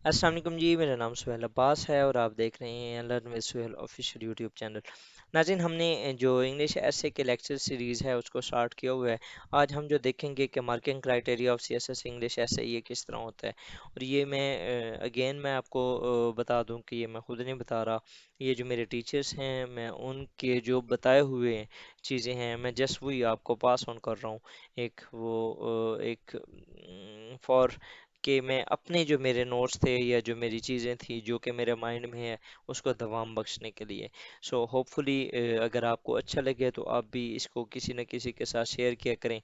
अस्सलाम वालेकुम जी, मेरा नाम सुहेल अब्बास है और आप देख रहे हैं learn with Suhail official YouTube channel. नाज़रीन, हमने जो इंग्लिश एसे के लेक्चर सीरीज़ है उसको स्टार्ट किया हुआ है। आज हम जो देखेंगे कि marking criteria of CSS English essay ये किस तरह होता है। और ये मैं अगेन मैं आपको बता दूं कि ये मैं खुद नहीं बता रहा, ये जो मेरे टीचर्स हैं मैं उनके जो बताए हुए चीज़ें हैं मैं जस्ट वही आपको पास ऑन कर रहा हूँ। एक वो एक फॉर कि मैं अपने जो मेरे नोट्स थे या जो मेरी चीज़ें थी जो कि मेरे माइंड में है उसको दवाम बख्शने के लिए। सो होपफुली अगर आपको अच्छा लगे तो आप भी इसको किसी न किसी के साथ शेयर किया करें।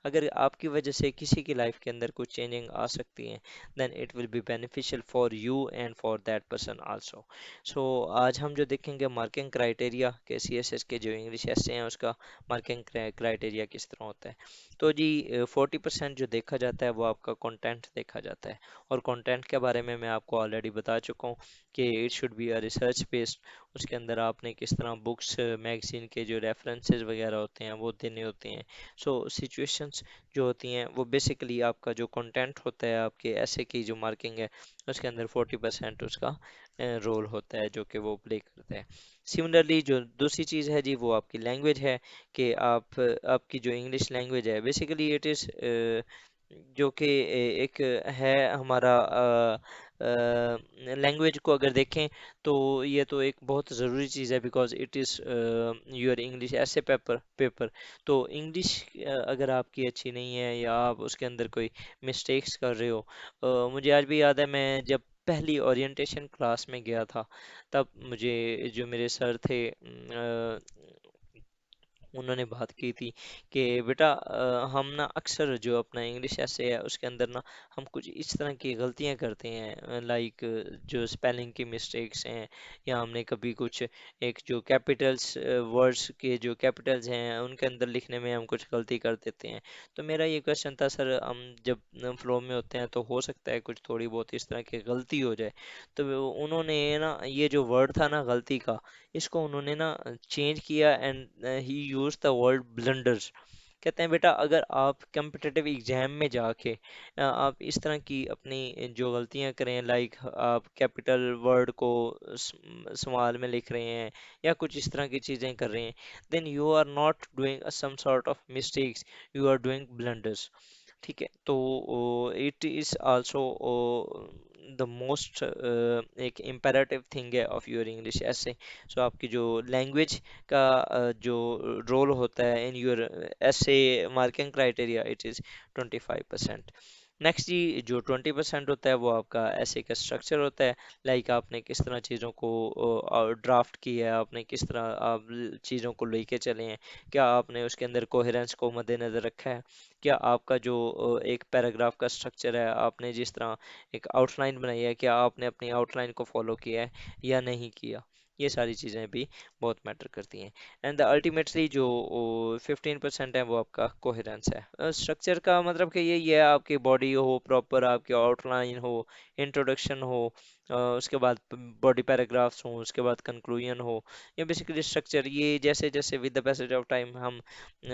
अगर आपकी वजह से किसी की लाइफ के अंदर कुछ चेंजिंग आ सकती है then it will be beneficial for you and for that person also. So आज हम जो देखेंगे मार्किंग क्राइटेरिया के सीएसएस के जो इंग्लिश ऐसे हैं उसका मार्किंग क्राइटेरिया किस तरह होता है। तो जी 40% जो देखा जाता है वो आपका कंटेंट देखा जाता है। और कंटेंट के बारे में मैं आपको ऑलरेडी बता चुका हूँ कि it should be a research based. उसके अंदर आपने किस तरह बुक्स मैगजीन के जो रेफरेंसेस वगैरह होते हैं वो देने होते हैं। सो सिचुएशंस जो होती हैं वो बेसिकली आपका जो कंटेंट होता है आपके ऐसे की जो मार्किंग है उसके अंदर 40% उसका रोल होता है जो कि वो प्ले करता है। सिमिलरली जो दूसरी चीज़ है जी वो आपकी लैंग्वेज है कि आपकी जो इंग्लिश लैंग्वेज है बेसिकली इट इज़ जो कि एक है हमारा लैंग्वेज को अगर देखें तो ये तो एक बहुत ज़रूरी चीज़ है because it is your English ऐसे पेपर। तो इंग्लिश अगर आपकी अच्छी नहीं है या आप उसके अंदर कोई मिस्टेक्स कर रहे हो, मुझे आज भी याद है मैं जब पहली ओरिएंटेशन क्लास में गया था तब मुझे जो मेरे सर थे उन्होंने बात की थी कि बेटा हम ना अक्सर जो अपना इंग्लिश ऐसे है उसके अंदर ना हम कुछ इस तरह की गलतियां करते हैं लाइक जो स्पेलिंग की मिस्टेक्स हैं या हमने कभी कुछ एक जो कैपिटल्स वर्ड्स के जो कैपिटल्स हैं उनके अंदर लिखने में हम कुछ गलती कर देते हैं। तो मेरा ये क्वेश्चन था सर हम जब फ्लो में होते हैं तो हो सकता है कुछ थोड़ी बहुत इस तरह की गलती हो जाए। तो उन्होंने ना ये जो वर्ड था ना गलती का इसको उन्होंने ना चेंज किया and he use the word blunders. कहते हैं बेटा अगर आप कम्पिटिटिव एग्जाम में जाके आप इस तरह की अपनी जो गलतियां करें लाइक आप कैपिटल वर्ड को स्मॉल में लिख रहे हैं या कुछ इस तरह की चीज़ें कर रहे हैं then you are not doing some sort of mistakes, you are doing blunders. ठीक है, तो it is also the most एक इम्पेरेटिव थिंग है ऑफ योर इंग्लिश ऐसे। सो आपकी जो लैंग्वेज का जो रोल होता है in your essay marking criteria it is 25%। Next जी जो 20% होता है वो आपका ऐसे का स्ट्रक्चर होता है। लाइक आपने किस तरह चीज़ों को ड्राफ्ट किया है, आपने किस तरह आप चीज़ों को लेके चले हैं, क्या आपने उसके अंदर कोहेरेंस को मद्देनज़र रखा है, क्या आपका जो एक पैराग्राफ का स्ट्रक्चर है आपने जिस तरह एक आउटलाइन बनाई है क्या आपने अपनी आउटलाइन को फॉलो किया है या नहीं किया। ये सारी चीज़ें भी बहुत मैटर करती हैं। एंड अल्टीमेटली जो 15% है वो आपका कोहेरेंस है। स्ट्रक्चर का मतलब कि यही है आपकी बॉडी हो प्रॉपर, आपकी आउटलाइन हो, इंट्रोडक्शन हो, उसके बाद बॉडी पैराग्राफ्स हो, उसके बाद कंक्लूजन हो। ये बेसिकली स्ट्रक्चर ये जैसे जैसे with the passage of time हम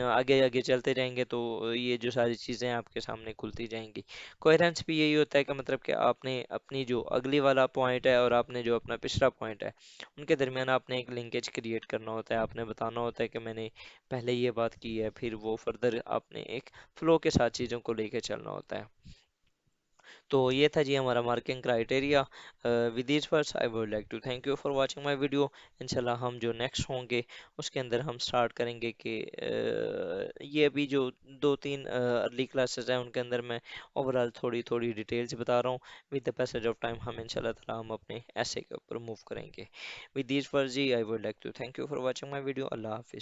आगे आगे चलते जाएंगे तो ये जो सारी चीज़ें आपके सामने खुलती जाएंगी। कोहेरेंस भी यही होता है कि मतलब कि आपने अपनी जो अगली वाला पॉइंट है और आपने जो अपना पिछला पॉइंट है उनके दरमियान आपने एक लिंकेज क्रिएट करना होता है। आपने बताना होता है कि मैंने पहले ये बात की है, फिर वो फर्दर आपने एक फ्लो के साथ चीज़ों को लेके चलना होता है। तो ये था जी हमारा marking criteria. With this words I would like to thank you for watching my video. इंशाल्लाह हम जो नेक्स्ट होंगे उसके अंदर हम स्टार्ट करेंगे कि ये अभी जो दो तीन अर्ली क्लासेस हैं उनके अंदर मैं ओवरऑल थोड़ी थोड़ी डिटेल्स बता रहा हूँ। With the passage of time हम इंशाल्लाह ताला हम अपने ऐसे के ऊपर मूव करेंगे। विद दिस वर्ड्स जी I would like to thank you for watching my video. अल्लाह हाफिज़।